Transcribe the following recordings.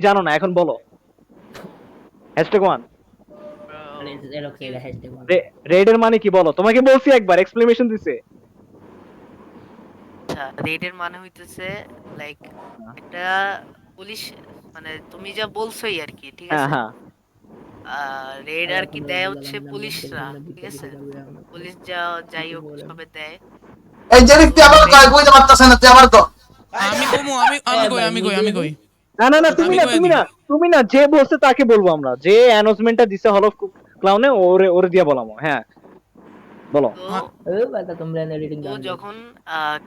জানো না, এখন বলো। Hashtag one. Alex era hashtag one. Red এর মানে কি বলো, তোমাকে বলছি একবার, এক্সপ্লেনেশন দিছে। আচ্ছা, রেডের মানে হইতেছে লাইক একটা পুলিশ, মানে তুমি যা বলছোই আর কি, ঠিক হ্যাঁ আছে। হ্যাঁ রেড Ahora আর কি cuando দেয় venga la হচ্ছে mina mía পুলিশরা, pensando ঠিক pica আছে। pica cabida una cosa. Police যা যাই Sin হোক problema. সবে দেয়। এই যে তো তুই আবার রে- কয় বুঝতে পারতাছ না তুই আবার তো আমি কমু, আমি কই, ভাই আমি কই, মিটে আমি দি। কই, না না না, তুমি আমি না কই তুমি দিই। না তুমি না, যে বলছে তাকে বলবো আমরা, যে অ্যানাউন্সমেন্টটা দিছে হল অফ ক্লাউনে, ওরে ওরে দিয়ে বলামো। হ্যাঁ বলো। তো Bata তোমরা editing তো জানবে। যখন আর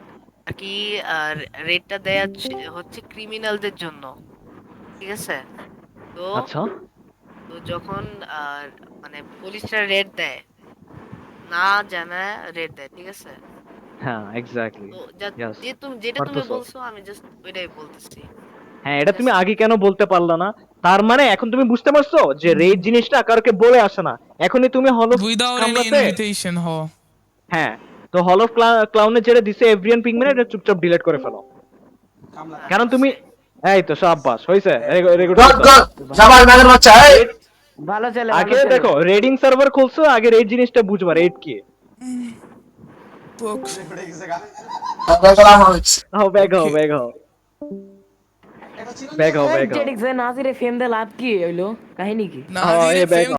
কি রেডটা দেয় হচ্ছে ক্রিমিনালদের জন্য, ঠিক আছে। তো আচ্ছা। তো যখন আহ, মানে পুলিশরা রেড দেয়, না জানায় রেড দেয়, ঠিক আছে। হ্যাঁ এক্স্যাক্টলি। তো ইয়েস, যেটা তুমি পারতেছো। বলছো আমি জাস্ট ওইটাই বলতেছি, হ্যাঁ, এটা ঠিক তুমি আছে। আগে কেন বলতে পারলা না? তার মানে এখন তুমি বুঝতে পারছো যে রেড জিনিসটা কারোকে বলে আসে না, এখনই তুমি hall of without any কামড়াতে। Invitation হ। হ্যাঁ, তো হল অফ ক্লাউনে যেটা দিছে এভরিয়ান পিগম্যান, এটা চুপচাপ ডিলিট করে ফেলো। কারণ তুমি, দিছে। এই তো সাব্বাস হইছে, রেকর্ড গুড করতে গুড সবার ম্যাগের বাচ্চা এই রেড। ভালো চলে ভালো আগে চলে। দেখো, রেডিং সার্ভার খুলছো, আগে রেড জিনিসটা বুঝবা, রেড কি। বক্স। আমরা গেলাম হচ্ছে হও ব্যাগ, হও ওকে। ব্যাগ, হও ব্যাগ, হও ব্যাগ, হও। জেডিক্স নাজিরে ফেম দে লাভ কি হইলো কাহিনী কি? না হ্যাঁ, জিরে এ ব্যাগ। ফেম